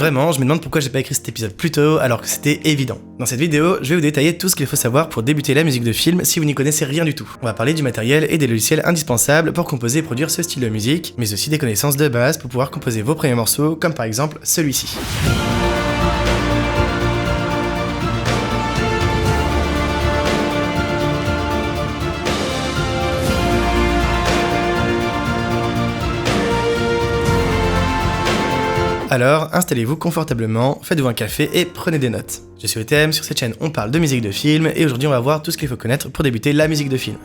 Vraiment, je me demande pourquoi j'ai pas écrit cet épisode plus tôt alors que c'était évident. Dans cette vidéo, je vais vous détailler tout ce qu'il faut savoir pour débuter la musique de film si vous n'y connaissez rien du tout. On va parler du matériel et des logiciels indispensables pour composer et produire ce style de musique, mais aussi des connaissances de base pour pouvoir composer vos premiers morceaux, comme par exemple celui-ci. Alors, installez-vous confortablement, faites-vous un café et prenez des notes. Je suis ETM, sur cette chaîne on parle de musique de film et aujourd'hui on va voir tout ce qu'il faut connaître pour débuter la musique de film.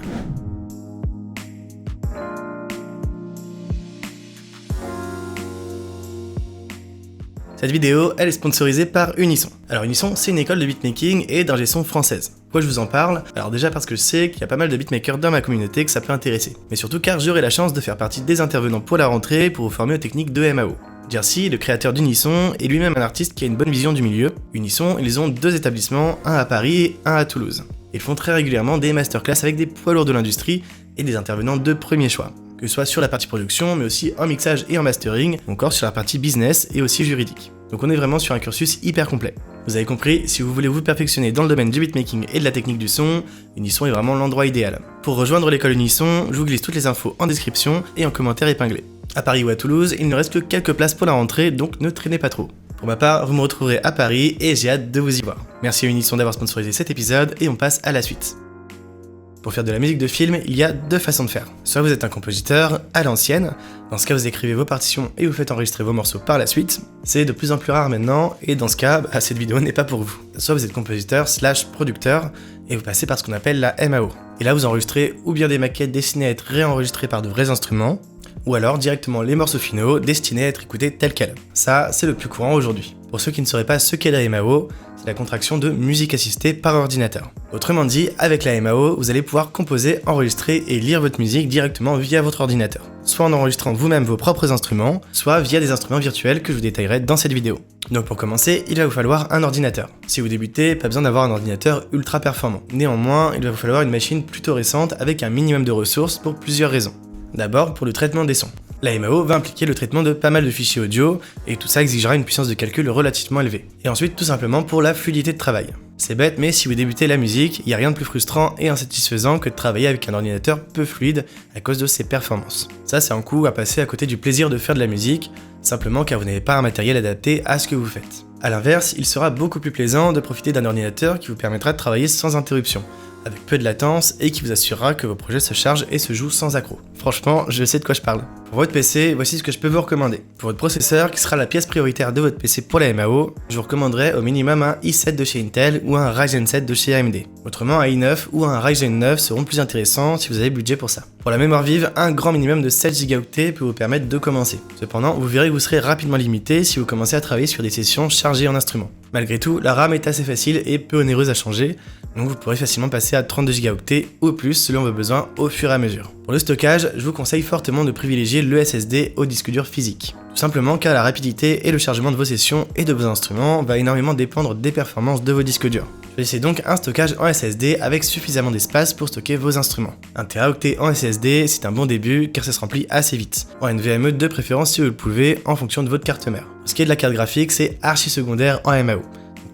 Cette vidéo, elle est sponsorisée par Unisson. Alors Unisson, c'est une école de beatmaking et d'ingé son française. Pourquoi je vous en parle? Alors déjà parce que je sais qu'il y a pas mal de beatmakers dans ma communauté que ça peut intéresser. Mais surtout car j'aurai la chance de faire partie des intervenants pour la rentrée pour vous former aux techniques de MAO. Jersey, le créateur d'Unisson, est lui-même un artiste qui a une bonne vision du milieu. Unisson, ils ont 2 établissements, un à Paris et un à Toulouse. Ils font très régulièrement des masterclass avec des poids lourds de l'industrie et des intervenants de premier choix, que ce soit sur la partie production, mais aussi en mixage et en mastering, ou encore sur la partie business et aussi juridique. Donc on est vraiment sur un cursus hyper complet. Vous avez compris, si vous voulez vous perfectionner dans le domaine du beatmaking et de la technique du son, Unisson est vraiment l'endroit idéal. Pour rejoindre l'école Unisson, je vous glisse toutes les infos en description et en commentaire épinglé. À Paris ou à Toulouse, il ne reste que quelques places pour la rentrée, donc ne traînez pas trop. Pour ma part, vous me retrouverez à Paris et j'ai hâte de vous y voir. Merci à Unisson d'avoir sponsorisé cet épisode et on passe à la suite. Pour faire de la musique de film, il y a 2 façons de faire. Soit vous êtes un compositeur à l'ancienne, dans ce cas vous écrivez vos partitions et vous faites enregistrer vos morceaux par la suite. C'est de plus en plus rare maintenant et dans ce cas, cette vidéo n'est pas pour vous. Soit vous êtes compositeur / producteur et vous passez par ce qu'on appelle la MAO. Et là vous enregistrez ou bien des maquettes destinées à être réenregistrées par de vrais instruments, ou alors directement les morceaux finaux destinés à être écoutés tels quels. Ça, c'est le plus courant aujourd'hui. Pour ceux qui ne sauraient pas ce qu'est la MAO, c'est la contraction de musique assistée par ordinateur. Autrement dit, avec la MAO, vous allez pouvoir composer, enregistrer et lire votre musique directement via votre ordinateur. Soit en enregistrant vous-même vos propres instruments, soit via des instruments virtuels que je vous détaillerai dans cette vidéo. Donc pour commencer, il va vous falloir un ordinateur. Si vous débutez, pas besoin d'avoir un ordinateur ultra performant. Néanmoins, il va vous falloir une machine plutôt récente avec un minimum de ressources pour plusieurs raisons. D'abord, pour le traitement des sons. La MAO va impliquer le traitement de pas mal de fichiers audio, et tout ça exigera une puissance de calcul relativement élevée. Et ensuite, tout simplement pour la fluidité de travail. C'est bête, mais si vous débutez la musique, il n'y a rien de plus frustrant et insatisfaisant que de travailler avec un ordinateur peu fluide à cause de ses performances. Ça, c'est un coup à passer à côté du plaisir de faire de la musique, simplement car vous n'avez pas un matériel adapté à ce que vous faites. A l'inverse, il sera beaucoup plus plaisant de profiter d'un ordinateur qui vous permettra de travailler sans interruption, avec peu de latence et qui vous assurera que vos projets se chargent et se jouent sans accroc. Franchement, je sais de quoi je parle. Pour votre PC, voici ce que je peux vous recommander. Pour votre processeur, qui sera la pièce prioritaire de votre PC pour la MAO, je vous recommanderais au minimum un i7 de chez Intel ou un Ryzen 7 de chez AMD. Autrement, un i9 ou un Ryzen 9 seront plus intéressants si vous avez le budget pour ça. Pour la mémoire vive, un grand minimum de 7 Go peut vous permettre de commencer. Cependant, vous verrez que vous serez rapidement limité si vous commencez à travailler sur des sessions chargées en instruments. Malgré tout, la RAM est assez facile et peu onéreuse à changer, donc vous pourrez facilement passer à 32 Go ou plus selon vos besoins au fur et à mesure. Pour le stockage, je vous conseille fortement de privilégier le SSD au disque dur physique. Tout simplement car la rapidité et le chargement de vos sessions et de vos instruments va énormément dépendre des performances de vos disques durs. Choisissez donc un stockage en SSD avec suffisamment d'espace pour stocker vos instruments. 1 Teraoctet en SSD, c'est un bon début car ça se remplit assez vite. En NVMe de préférence si vous le pouvez en fonction de votre carte mère. Pour ce qui est de la carte graphique, c'est archi secondaire en MAO.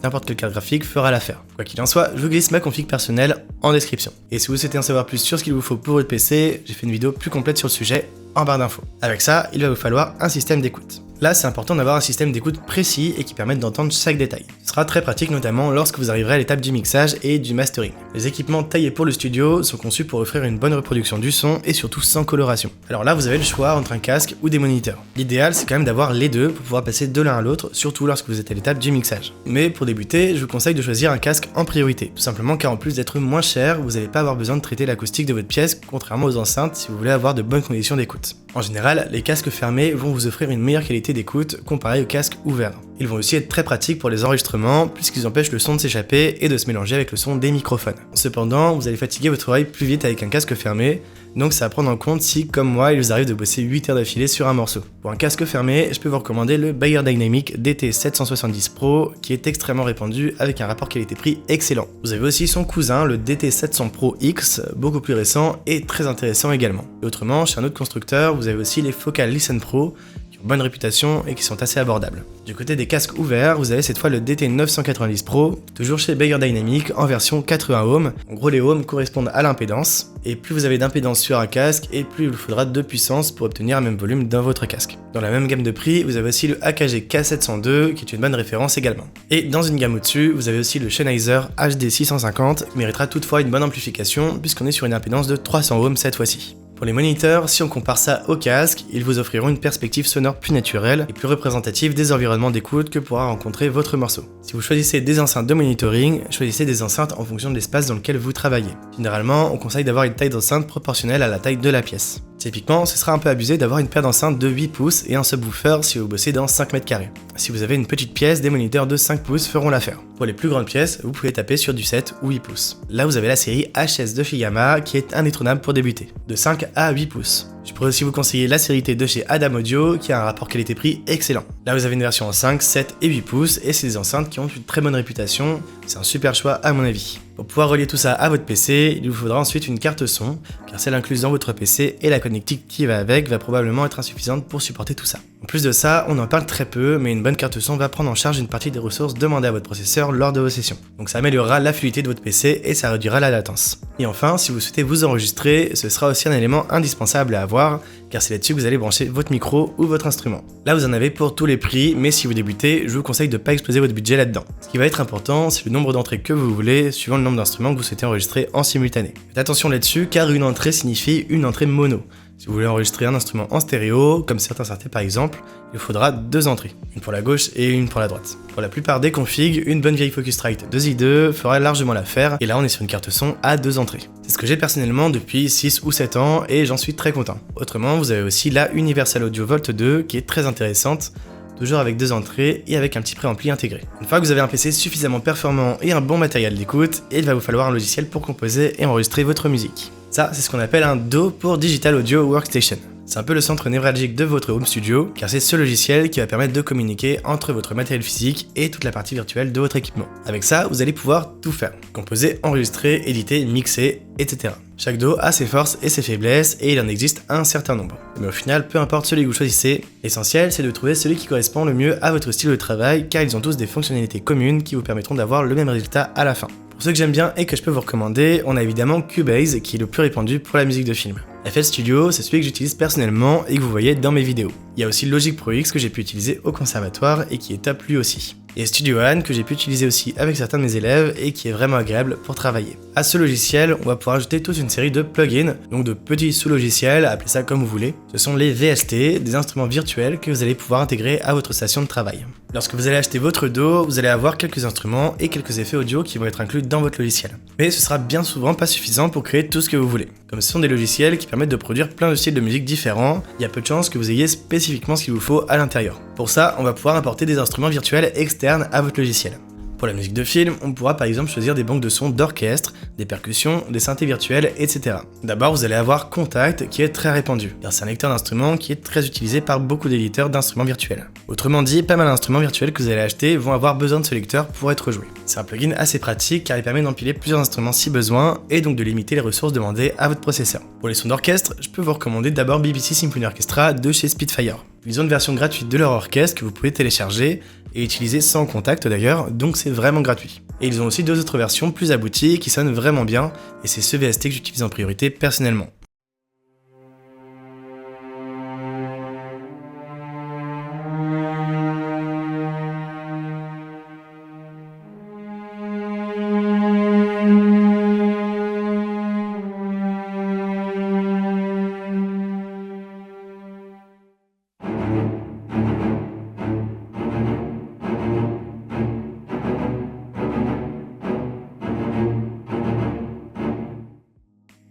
N'importe quelle carte graphique fera l'affaire. Quoi qu'il en soit, je vous glisse ma config personnelle en description. Et si vous souhaitez en savoir plus sur ce qu'il vous faut pour votre PC, j'ai fait une vidéo plus complète sur le sujet en barre d'infos. Avec ça, il va vous falloir un système d'écoute. Là, c'est important d'avoir un système d'écoute précis et qui permette d'entendre chaque détail. Ce sera très pratique notamment lorsque vous arriverez à l'étape du mixage et du mastering. Les équipements taillés pour le studio sont conçus pour offrir une bonne reproduction du son et surtout sans coloration. Alors là, vous avez le choix entre un casque ou des moniteurs. L'idéal, c'est quand même d'avoir les deux pour pouvoir passer de l'un à l'autre, surtout lorsque vous êtes à l'étape du mixage. Mais pour débuter, je vous conseille de choisir un casque en priorité, tout simplement car en plus d'être moins cher, vous n'allez pas avoir besoin de traiter l'acoustique de votre pièce, contrairement aux enceintes si vous voulez avoir de bonnes conditions d'écoute. En général, les casques fermés vont vous offrir une meilleure qualité d'écoute comparé aux casques ouverts. Ils vont aussi être très pratiques pour les enregistrements puisqu'ils empêchent le son de s'échapper et de se mélanger avec le son des microphones. Cependant, vous allez fatiguer votre oreille plus vite avec un casque fermé, donc c'est à prendre en compte si, comme moi, il vous arrive de bosser 8 heures d'affilée sur un morceau. Pour un casque fermé, je peux vous recommander le Beyerdynamic DT770 Pro qui est extrêmement répandu avec un rapport qualité-prix excellent. Vous avez aussi son cousin, le DT700 Pro X, beaucoup plus récent et très intéressant également. Et autrement, chez un autre constructeur, vous avez aussi les Focal Listen Pro bonne réputation et qui sont assez abordables. Du côté des casques ouverts, vous avez cette fois le DT990 Pro, toujours chez Beyers Dynamic en version 80 ohms. En gros, les ohms correspondent à l'impédance, et plus vous avez d'impédance sur un casque, et plus il vous faudra de puissance pour obtenir le même volume dans votre casque. Dans la même gamme de prix, vous avez aussi le AKG K702 qui est une bonne référence également. Et dans une gamme au-dessus, vous avez aussi le Sennheiser HD650 qui méritera toutefois une bonne amplification puisqu'on est sur une impédance de 300 ohms cette fois-ci. Pour les moniteurs, si on compare ça au casque, ils vous offriront une perspective sonore plus naturelle et plus représentative des environnements d'écoute que pourra rencontrer votre morceau. Si vous choisissez des enceintes de monitoring, choisissez des enceintes en fonction de l'espace dans lequel vous travaillez. Généralement, on conseille d'avoir une taille d'enceinte proportionnelle à la taille de la pièce. Typiquement, ce sera un peu abusé d'avoir une paire d'enceintes de 8 pouces et un subwoofer si vous bossez dans 5 mètres carrés. Si vous avez une petite pièce, des moniteurs de 5 pouces feront l'affaire. Pour les plus grandes pièces, vous pouvez taper sur du 7 ou 8 pouces. Là, vous avez la série HS de chez Yamaha qui est indétrônable pour débuter, de 5 à 8 pouces. Je pourrais aussi vous conseiller la série T de chez Adam Audio qui a un rapport qualité-prix excellent. Là, vous avez une version en 5, 7 et 8 pouces et c'est des enceintes qui ont une très bonne réputation. C'est un super choix à mon avis. Pour pouvoir relier tout ça à votre PC, il vous faudra ensuite une carte son, car celle incluse dans votre PC et la connectique qui va avec va probablement être insuffisante pour supporter tout ça. En plus de ça, on en parle très peu, mais une bonne carte son va prendre en charge une partie des ressources demandées à votre processeur lors de vos sessions. Donc ça améliorera la fluidité de votre PC et ça réduira la latence. Et enfin, si vous souhaitez vous enregistrer, ce sera aussi un élément indispensable à avoir, car c'est là-dessus que vous allez brancher votre micro ou votre instrument. Là, vous en avez pour tous les prix, mais si vous débutez, je vous conseille de ne pas exploser votre budget là-dedans. Ce qui va être important, c'est le nombre d'entrées que vous voulez, suivant le nombre d'instruments que vous souhaitez enregistrer en simultané. Faites attention là-dessus, car une entrée signifie une entrée mono. Si vous voulez enregistrer un instrument en stéréo, comme certains synthés par exemple, il vous faudra 2 entrées, une pour la gauche et une pour la droite. Pour la plupart des configs, une bonne vieille Focusrite 2i2 fera largement l'affaire, et là on est sur une carte son à 2 entrées. C'est ce que j'ai personnellement depuis 6 ou 7 ans, et j'en suis très content. Autrement, vous avez aussi la Universal Audio Volt 2, qui est très intéressante, toujours avec 2 entrées et avec un petit préampli intégré. Une fois que vous avez un PC suffisamment performant et un bon matériel d'écoute, il va vous falloir un logiciel pour composer et enregistrer votre musique. Ça, c'est ce qu'on appelle un DAW pour Digital Audio Workstation. C'est un peu le centre névralgique de votre home studio, car c'est ce logiciel qui va permettre de communiquer entre votre matériel physique et toute la partie virtuelle de votre équipement. Avec ça, vous allez pouvoir tout faire. Composer, enregistrer, éditer, mixer, etc. Chaque DAW a ses forces et ses faiblesses, et il en existe un certain nombre. Mais au final, peu importe celui que vous choisissez, l'essentiel c'est de trouver celui qui correspond le mieux à votre style de travail, car ils ont tous des fonctionnalités communes qui vous permettront d'avoir le même résultat à la fin. Pour ceux que j'aime bien et que je peux vous recommander, on a évidemment Cubase qui est le plus répandu pour la musique de film. FL Studio, c'est celui que j'utilise personnellement et que vous voyez dans mes vidéos. Il y a aussi Logic Pro X que j'ai pu utiliser au conservatoire et qui est top lui aussi. Et Studio One que j'ai pu utiliser aussi avec certains de mes élèves et qui est vraiment agréable pour travailler. À ce logiciel, on va pouvoir ajouter toute une série de plugins, donc de petits sous-logiciels, appelez ça comme vous voulez. Ce sont les VST, des instruments virtuels que vous allez pouvoir intégrer à votre station de travail. Lorsque vous allez acheter votre DAW, vous allez avoir quelques instruments et quelques effets audio qui vont être inclus dans votre logiciel. Mais ce sera bien souvent pas suffisant pour créer tout ce que vous voulez. Comme ce sont des logiciels qui permettent de produire plein de styles de musique différents, il y a peu de chances que vous ayez spécifiquement ce qu'il vous faut à l'intérieur. Pour ça, on va pouvoir importer des instruments virtuels externes à votre logiciel. Pour la musique de film, on pourra par exemple choisir des banques de sons d'orchestre, des percussions, des synthés virtuels, etc. D'abord, vous allez avoir Kontakt qui est très répandu, car c'est un lecteur d'instruments qui est très utilisé par beaucoup d'éditeurs d'instruments virtuels. Autrement dit, pas mal d'instruments virtuels que vous allez acheter vont avoir besoin de ce lecteur pour être joués. C'est un plugin assez pratique car il permet d'empiler plusieurs instruments si besoin et donc de limiter les ressources demandées à votre processeur. Pour les sons d'orchestre, je peux vous recommander d'abord BBC Symphony Orchestra de chez Spitfire. Ils ont une version gratuite de leur orchestre que vous pouvez télécharger et utiliser sans contact d'ailleurs, donc c'est vraiment gratuit. Et ils ont aussi 2 autres versions plus abouties qui sonnent vraiment bien, et c'est ce VST que j'utilise en priorité personnellement.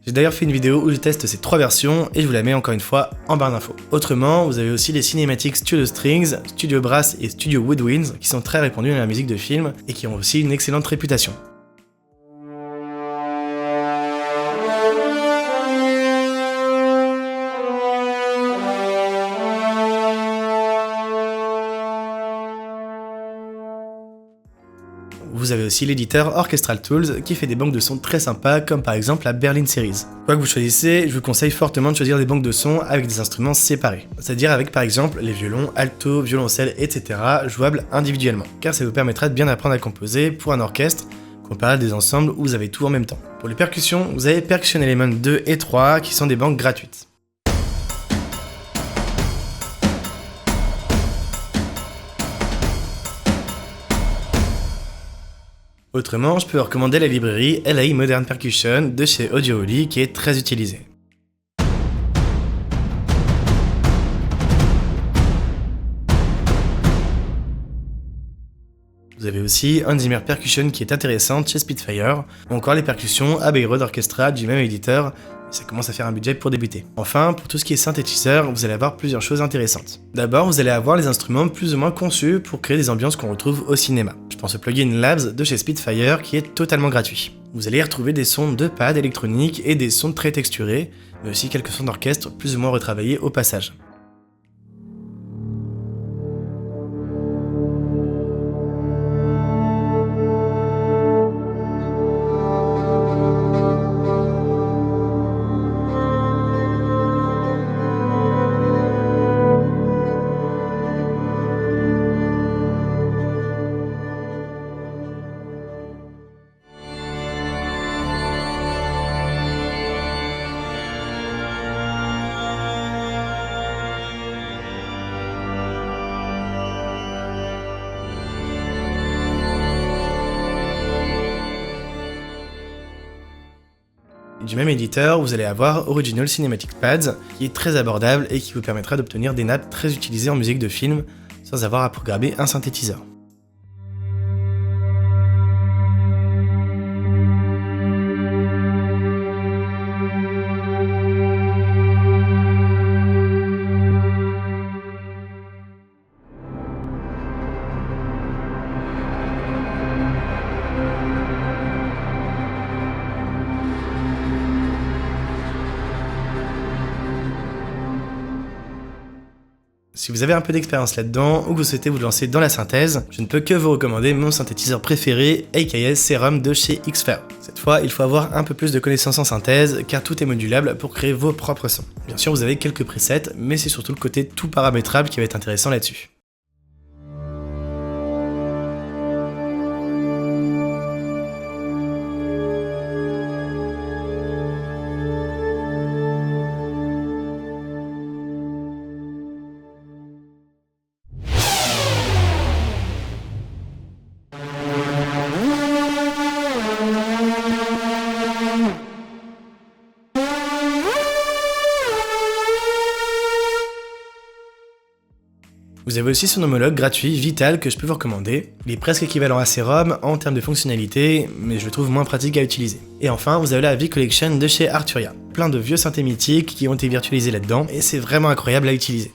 J'ai d'ailleurs fait une vidéo où je teste ces 3 versions et je vous la mets encore une fois en barre d'infos. Autrement, vous avez aussi les cinématiques Studio Strings, Studio Brass et Studio Woodwinds qui sont très répandus dans la musique de film et qui ont aussi une excellente réputation. vous avez aussi l'éditeur Orchestral Tools qui fait des banques de sons très sympas comme par exemple la Berlin Series. Quoi que vous choisissez, je vous conseille fortement de choisir des banques de sons avec des instruments séparés, c'est-à-dire avec par exemple les violons, alto, violoncelle, etc. jouables individuellement, car ça vous permettra de bien apprendre à composer pour un orchestre comparé à des ensembles où vous avez tout en même temps. Pour les percussions, vous avez Percussion Element 2 et 3 qui sont des banques gratuites. Autrement, je peux vous recommander la librairie LA Modern Percussion de chez Audio-Oli qui est très utilisée. Vous avez aussi Zimmer Percussion qui est intéressante chez Spitfire, ou encore les percussions Abbey Road Orchestra du même éditeur, ça commence à faire un budget pour débuter. Enfin, pour tout ce qui est synthétiseur, vous allez avoir plusieurs choses intéressantes. D'abord, vous allez avoir les instruments plus ou moins conçus pour créer des ambiances qu'on retrouve au cinéma. Je pense au plugin Labs de chez Spitfire qui est totalement gratuit. Vous allez y retrouver des sons de pad électroniques et des sons très texturés, mais aussi quelques sons d'orchestre plus ou moins retravaillés au passage. Du même éditeur, vous allez avoir Original Cinematic Pads, qui est très abordable et qui vous permettra d'obtenir des nappes très utilisées en musique de film, sans avoir à programmer un synthétiseur. Si vous avez un peu d'expérience là-dedans ou que vous souhaitez vous lancer dans la synthèse, je ne peux que vous recommander mon synthétiseur préféré, AKS Serum de chez Xfer. Cette fois, il faut avoir un peu plus de connaissances en synthèse car tout est modulable pour créer vos propres sons. Bien sûr, vous avez quelques presets, mais c'est surtout le côté tout paramétrable qui va être intéressant là-dessus. Vous avez aussi son homologue gratuit Vital que je peux vous recommander. Il est presque équivalent à Serum en termes de fonctionnalité, mais je le trouve moins pratique à utiliser. Et enfin, vous avez la V-Collection de chez Arturia. Plein de vieux synthés mythiques qui ont été virtualisés là-dedans, et c'est vraiment incroyable à utiliser.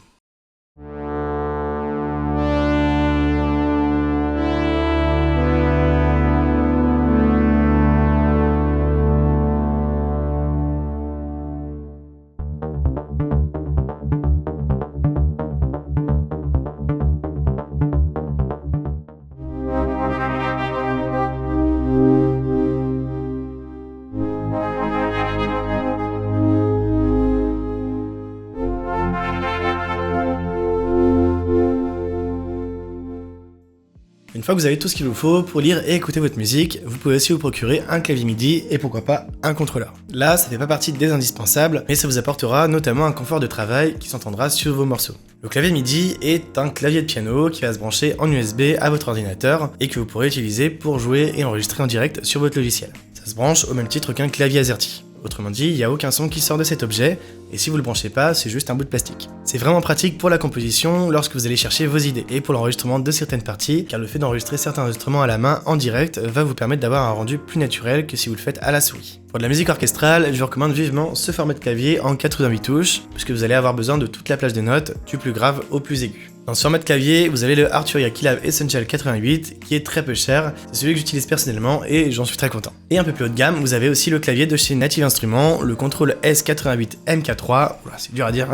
Une fois que vous avez tout ce qu'il vous faut pour lire et écouter votre musique, vous pouvez aussi vous procurer un clavier MIDI et pourquoi pas un contrôleur. Là, ça fait pas partie des indispensables, mais ça vous apportera notamment un confort de travail qui s'entendra sur vos morceaux. Le clavier MIDI est un clavier de piano qui va se brancher en USB à votre ordinateur et que vous pourrez utiliser pour jouer et enregistrer en direct sur votre logiciel. Ça se branche au même titre qu'un clavier AZERTY. Autrement dit, il n'y a aucun son qui sort de cet objet, et si vous le branchez pas, c'est juste un bout de plastique. C'est vraiment pratique pour la composition lorsque vous allez chercher vos idées, et pour l'enregistrement de certaines parties, car le fait d'enregistrer certains instruments à la main en direct va vous permettre d'avoir un rendu plus naturel que si vous le faites à la souris. Pour de la musique orchestrale, je vous recommande vivement ce format de clavier en 88 touches, puisque vous allez avoir besoin de toute la plage de notes, du plus grave au plus aigu. Dans ce format de clavier, vous avez le Arturia Keylab Essential 88 qui est très peu cher, c'est celui que j'utilise personnellement et j'en suis très content. Et un peu plus haut de gamme, vous avez aussi le clavier de chez Native Instruments, le Control S88 MK3, c'est dur à dire,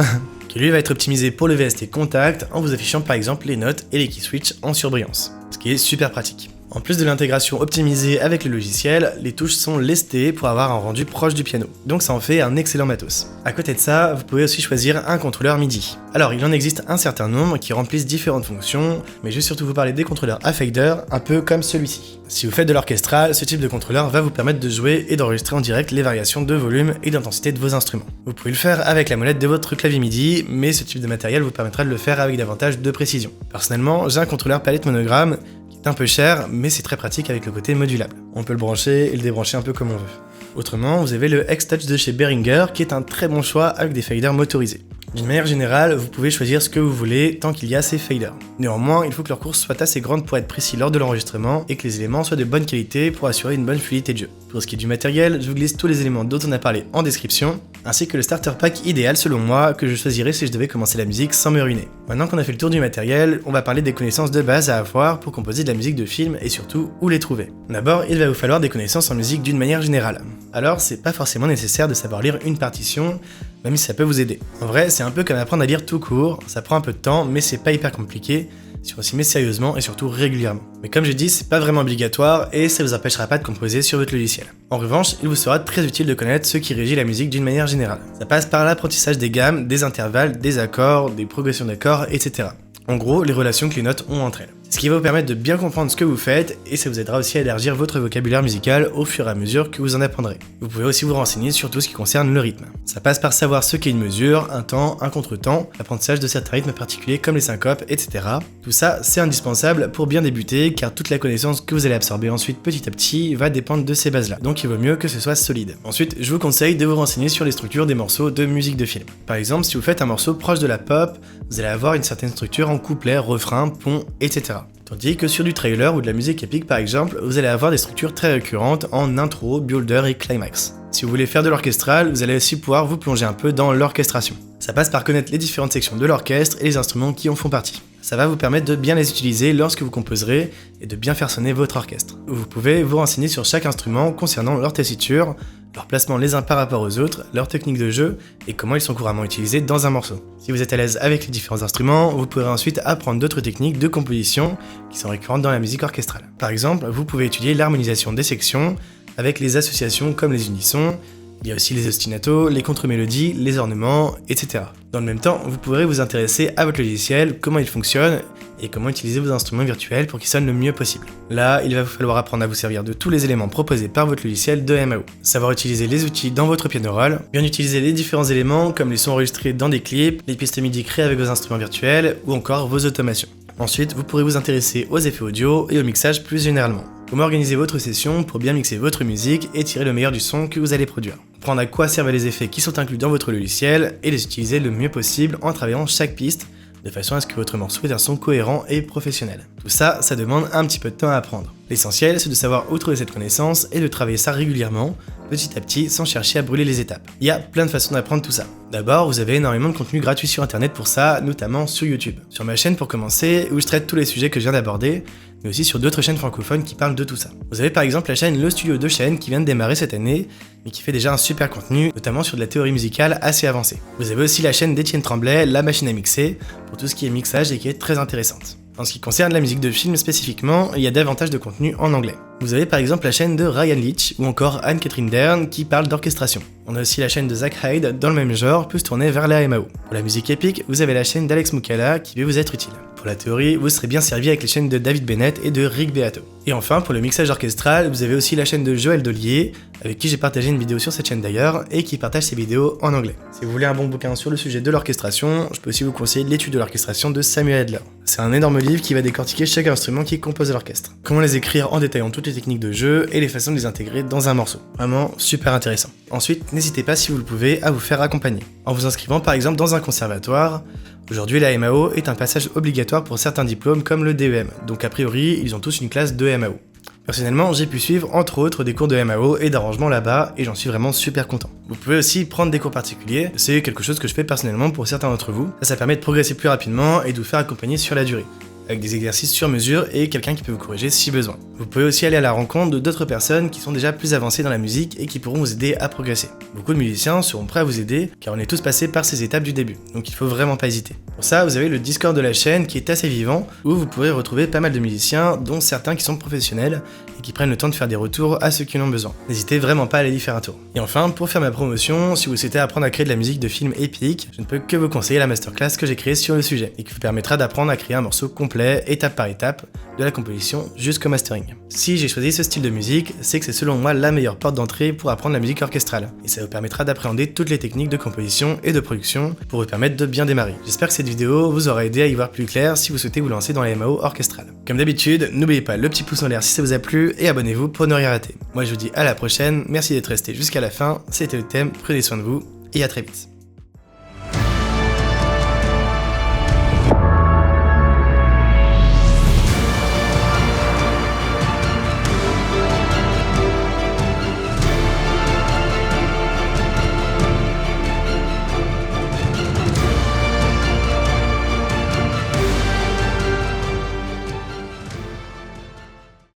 qui lui va être optimisé pour le VST Contact en vous affichant par exemple les notes et les key switch en surbrillance, ce qui est super pratique. En plus de l'intégration optimisée avec le logiciel, les touches sont lestées pour avoir un rendu proche du piano, donc ça en fait un excellent matos. À côté de ça, vous pouvez aussi choisir un contrôleur MIDI. Alors il en existe un certain nombre qui remplissent différentes fonctions, mais je vais surtout vous parler des contrôleurs à fader, un peu comme celui-ci. Si vous faites de l'orchestral, ce type de contrôleur va vous permettre de jouer et d'enregistrer en direct les variations de volume et d'intensité de vos instruments. Vous pouvez le faire avec la molette de votre clavier MIDI, mais ce type de matériel vous permettra de le faire avec davantage de précision. Personnellement, j'ai un contrôleur palette monogramme qui est un peu cher, mais c'est très pratique avec le côté modulable. On peut le brancher et le débrancher un peu comme on veut. Autrement, vous avez le X-Touch de chez Behringer qui est un très bon choix avec des faders motorisés. D'une manière générale, vous pouvez choisir ce que vous voulez tant qu'il y a ces faders. Néanmoins, il faut que leur course soit assez grande pour être précis lors de l'enregistrement et que les éléments soient de bonne qualité pour assurer une bonne fluidité de jeu. Pour ce qui est du matériel, je vous glisse tous les éléments dont on a parlé en description, ainsi que le starter pack idéal selon moi que je choisirais si je devais commencer la musique sans me ruiner. Maintenant qu'on a fait le tour du matériel, on va parler des connaissances de base à avoir pour composer de la musique de film et surtout où les trouver. D'abord, il va vous falloir des connaissances en musique d'une manière générale. Alors, c'est pas forcément nécessaire de savoir lire une partition, même si ça peut vous aider. En vrai, c'est un peu comme apprendre à lire tout court, ça prend un peu de temps, mais c'est pas hyper compliqué, si on s'y met sérieusement et surtout régulièrement. Mais comme j'ai dit, c'est pas vraiment obligatoire et ça vous empêchera pas de composer sur votre logiciel. En revanche, il vous sera très utile de connaître ce qui régit la musique d'une manière générale. Ça passe par l'apprentissage des gammes, des intervalles, des accords, des progressions d'accords, etc. En gros, les relations que les notes ont entre elles. Ce qui va vous permettre de bien comprendre ce que vous faites et ça vous aidera aussi à élargir votre vocabulaire musical au fur et à mesure que vous en apprendrez. Vous pouvez aussi vous renseigner sur tout ce qui concerne le rythme. Ça passe par savoir ce qu'est une mesure, un temps, un contre-temps, l'apprentissage de certains rythmes particuliers comme les syncopes, etc. Tout ça, c'est indispensable pour bien débuter car toute la connaissance que vous allez absorber ensuite petit à petit va dépendre de ces bases-là. Donc il vaut mieux que ce soit solide. Ensuite, je vous conseille de vous renseigner sur les structures des morceaux de musique de film. Par exemple, si vous faites un morceau proche de la pop, vous allez avoir une certaine structure en couplet, refrain, pont, etc. Tandis que sur du trailer ou de la musique épique par exemple, vous allez avoir des structures très récurrentes en intro, builder et climax. Si vous voulez faire de l'orchestral, vous allez aussi pouvoir vous plonger un peu dans l'orchestration. Ça passe par connaître les différentes sections de l'orchestre et les instruments qui en font partie. Ça va vous permettre de bien les utiliser lorsque vous composerez et de bien faire sonner votre orchestre. Vous pouvez vous renseigner sur chaque instrument concernant leur tessiture, leur placement les uns par rapport aux autres, leur technique de jeu et comment ils sont couramment utilisés dans un morceau. Si vous êtes à l'aise avec les différents instruments, vous pourrez ensuite apprendre d'autres techniques de composition qui sont récurrentes dans la musique orchestrale. Par exemple, vous pouvez étudier l'harmonisation des sections avec les associations comme les unissons. Il y a aussi les ostinatos, les contre-mélodies, les ornements, etc. Dans le même temps, vous pourrez vous intéresser à votre logiciel, comment il fonctionne, et comment utiliser vos instruments virtuels pour qu'ils sonnent le mieux possible. Là, il va vous falloir apprendre à vous servir de tous les éléments proposés par votre logiciel de MAO. Savoir utiliser les outils dans votre piano roll, bien utiliser les différents éléments comme les sons enregistrés dans des clips, les pistes MIDI créées avec vos instruments virtuels, ou encore vos automations. Ensuite, vous pourrez vous intéresser aux effets audio et au mixage plus généralement. Comment organiser votre session pour bien mixer votre musique et tirer le meilleur du son que vous allez produire. Comprendre à quoi servent les effets qui sont inclus dans votre logiciel et les utiliser le mieux possible en travaillant chaque piste, de façon à ce que votre morceau ait un son cohérent et professionnel. Tout ça, ça demande un petit peu de temps à apprendre. L'essentiel, c'est de savoir où trouver cette connaissance et de travailler ça régulièrement, petit à petit, sans chercher à brûler les étapes. Il y a plein de façons d'apprendre tout ça. D'abord, vous avez énormément de contenu gratuit sur internet pour ça, notamment sur YouTube. Sur ma chaîne pour commencer, où je traite tous les sujets que je viens d'aborder, mais aussi sur d'autres chaînes francophones qui parlent de tout ça. vous avez par exemple la chaîne Le Studio de Chaîne qui vient de démarrer cette année, mais qui fait déjà un super contenu, notamment sur de la théorie musicale assez avancée. Vous avez aussi la chaîne d'Étienne Tremblay, La Machine à Mixer, pour tout ce qui est mixage et qui est très intéressante. En ce qui concerne la musique de film spécifiquement, il y a davantage de contenu en anglais. Vous avez par exemple la chaîne de Ryan Leach ou encore Anne-Catherine Dern qui parle d'orchestration. On a aussi la chaîne de Zach Hyde dans le même genre, plus tournée vers la MAO. Pour la musique épique, vous avez la chaîne d'Alex Moukala qui va vous être utile. Pour la théorie, vous serez bien servi avec les chaînes de David Bennett et de Rick Beato. Et enfin, pour le mixage orchestral, vous avez aussi la chaîne de Joël Dollier, avec qui j'ai partagé une vidéo sur cette chaîne d'ailleurs, et qui partage ses vidéos en anglais. Si vous voulez un bon bouquin sur le sujet de l'orchestration, je peux aussi vous conseiller l'étude de l'orchestration de Samuel Adler. C'est un énorme livre qui va décortiquer chaque instrument qui compose l'orchestre. Comment les écrire en détaillant toutes les techniques de jeu et les façons de les intégrer dans un morceau. Vraiment super intéressant. Ensuite, n'hésitez pas si vous le pouvez à vous faire accompagner. En vous inscrivant par exemple dans un conservatoire. Aujourd'hui, la MAO est un passage obligatoire pour certains diplômes comme le DEM, donc a priori, ils ont tous une classe de MAO. Personnellement, j'ai pu suivre entre autres des cours de MAO et d'arrangement là-bas et j'en suis vraiment super content. Vous pouvez aussi prendre des cours particuliers, c'est quelque chose que je fais personnellement pour certains d'entre vous. Ça permet de progresser plus rapidement et de vous faire accompagner sur la durée. avec des exercices sur mesure et quelqu'un qui peut vous corriger si besoin. Vous pouvez aussi aller à la rencontre d'autres personnes qui sont déjà plus avancées dans la musique et qui pourront vous aider à progresser. Beaucoup de musiciens seront prêts à vous aider car on est tous passés par ces étapes du début, donc il faut vraiment pas hésiter. Pour ça, vous avez le Discord de la chaîne qui est assez vivant, où vous pourrez retrouver pas mal de musiciens, dont certains qui sont professionnels et qui prennent le temps de faire des retours à ceux qui en ont besoin. N'hésitez vraiment pas à aller y faire un tour. Et enfin, pour faire ma promotion, si vous souhaitez apprendre à créer de la musique de film épique, je ne peux que vous conseiller la masterclass que j'ai créée sur le sujet et qui vous permettra d'apprendre à créer un morceau complet, étape par étape, de la composition jusqu'au mastering. Si j'ai choisi ce style de musique, c'est que c'est selon moi la meilleure porte d'entrée pour apprendre la musique orchestrale, et ça vous permettra d'appréhender toutes les techniques de composition et de production pour vous permettre de bien démarrer. J'espère que cette vidéo vous aura aidé à y voir plus clair si vous souhaitez vous lancer dans les MAO orchestrales. Comme d'habitude, n'oubliez pas le petit pouce en l'air si ça vous a plu et abonnez-vous pour ne rien rater. Moi je vous dis à la prochaine, merci d'être resté jusqu'à la fin, c'était le thème, prenez soin de vous et à très vite.